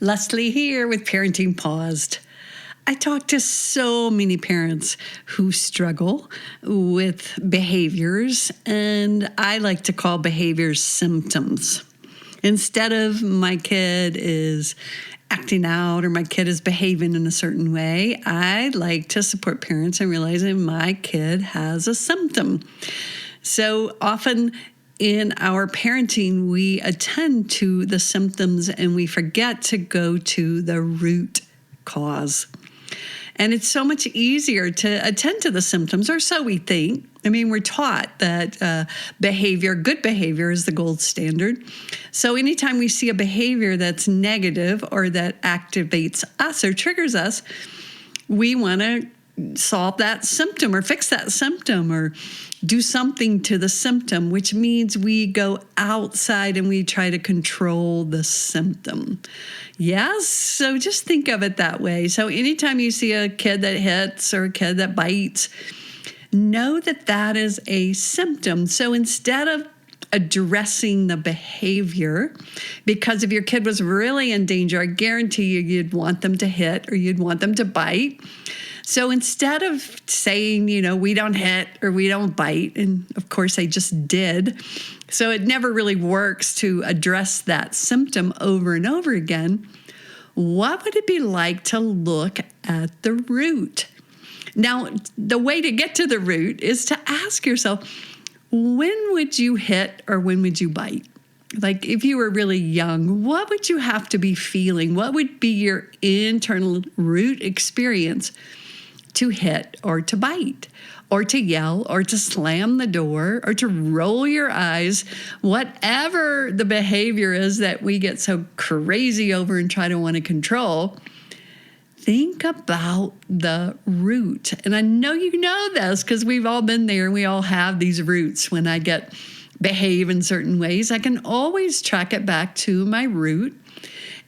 Leslie here with Parenting Paused. I talk to so many parents who struggle with behaviors, and I like to call behaviors symptoms. Instead of my kid is acting out or my kid is behaving in a certain way, I like to support parents in realizing my kid has a symptom. So often in our parenting, we attend to the symptoms and we forget to go to the root cause. And it's so much easier to attend to the symptoms, or so we think. I mean, we're taught that good behavior is the gold standard. So anytime we see a behavior that's negative or that activates us or triggers us, we want to solve that symptom or fix that symptom or do something to the symptom, which means we go outside and we try to control the symptom. Yes, so just think of it that way. So anytime you see a kid that hits or a kid that bites, know that that is a symptom. So instead of addressing the behavior, because if your kid was really in danger, I guarantee you'd want them to hit or you'd want them to bite. So instead of saying, we don't hit or we don't bite, and of course I just did, so it never really works to address that symptom over and over again, what would it be like to look at the root? Now, the way to get to the root is to ask yourself, when would you hit or when would you bite? Like if you were really young, what would you have to be feeling? What would be your internal root experience to hit or to bite or to yell or to slam the door or to roll your eyes, whatever the behavior is that we get so crazy over and try to want to control? Think about the root. And I know you know this because we've all been there and we all have these roots. When I behave in certain ways, I can always track it back to my root.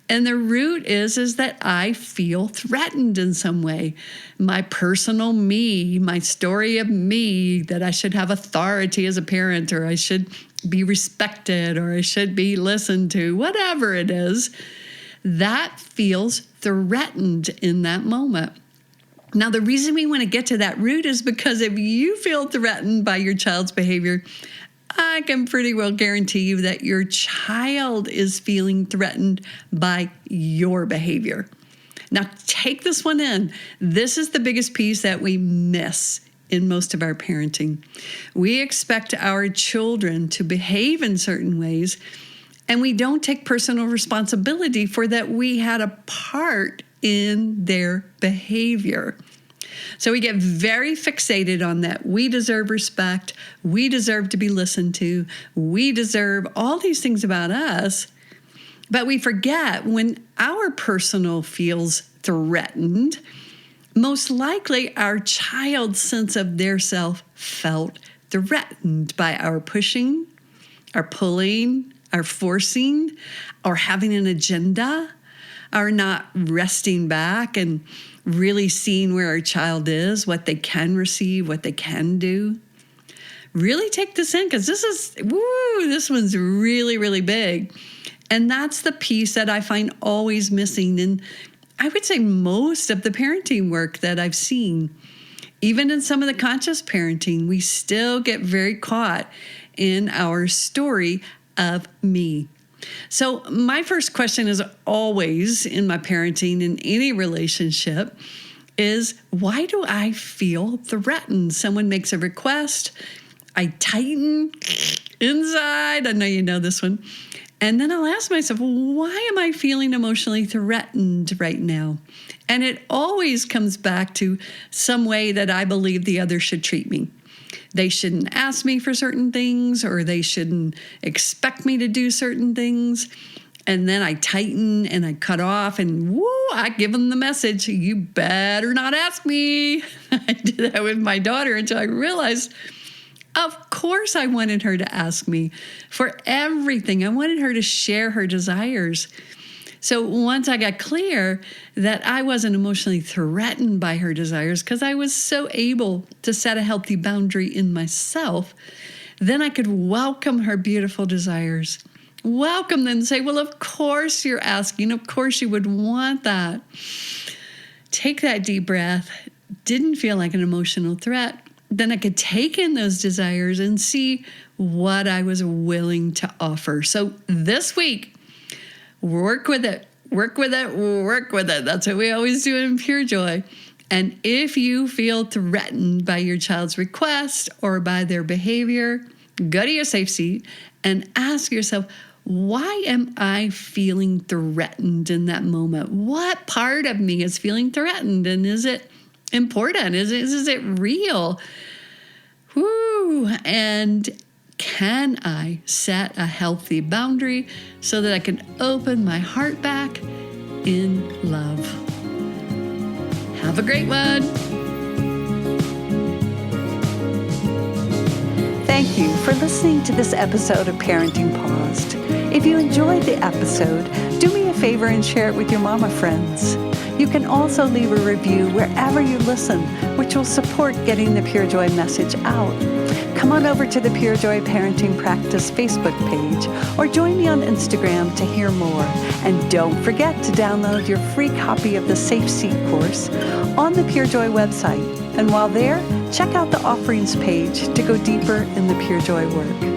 And the root is that I feel threatened in some way. My personal me, my story of me, that I should have authority as a parent, or I should be respected, or I should be listened to, whatever it is, that feels threatened in that moment. Now, the reason we want to get to that root is because if you feel threatened by your child's behavior, I can pretty well guarantee you that your child is feeling threatened by your behavior. Now, take this one in. This is the biggest piece that we miss in most of our parenting. We expect our children to behave in certain ways, and we don't take personal responsibility for that we had a part in their behavior. So we get very fixated on that. We deserve respect. We deserve to be listened to. We deserve all these things about us. But we forget when our personal feels threatened, most likely our child's sense of their self felt threatened by our pushing, our pulling, our forcing, our having an agenda, our not resting back and really seeing where our child is, what they can receive, what they can do. Really take this in, because this one's really, really big. And that's the piece that I find always missing in, I would say, most of the parenting work that I've seen. Even in some of the conscious parenting, we still get very caught in our story of me. So my first question is always in my parenting, in any relationship, is why do I feel threatened? Someone makes a request, I tighten inside. I know you know this one. And then I'll ask myself, why am I feeling emotionally threatened right now? And it always comes back to some way that I believe the other should treat me. They shouldn't ask me for certain things, or they shouldn't expect me to do certain things. And then I tighten and I cut off and I give them the message, you better not ask me. I did that with my daughter until I realized, of course I wanted her to ask me for everything. I wanted her to share her desires. So once I got clear that I wasn't emotionally threatened by her desires because I was so able to set a healthy boundary in myself, then I could welcome her beautiful desires welcome them and say, well, of course you're asking. Of course you would want that. Take that deep breath. Didn't feel like an emotional threat. Then I could take in those desires and see what I was willing to offer. So this week, work with it, work with it, work with it. That's what we always do in Pure Joy. And if you feel threatened by your child's request or by their behavior, go to your safe seat and ask yourself, why am I feeling threatened in that moment? What part of me is feeling threatened? And is it important? Is it real? Woo! And can I set a healthy boundary so that I can open my heart back in love? Have a great one. Thank you for listening to this episode of Parenting Paused. If you enjoyed the episode, do me a favor and share it with your mama friends. You can also leave a review wherever you listen, which will support getting the Pure Joy message out. Come on over to the Pure Joy Parenting Practice Facebook page or join me on Instagram to hear more. And don't forget to download your free copy of the Safe Seat course on the Pure Joy website. And while there, check out the offerings page to go deeper in the Pure Joy work.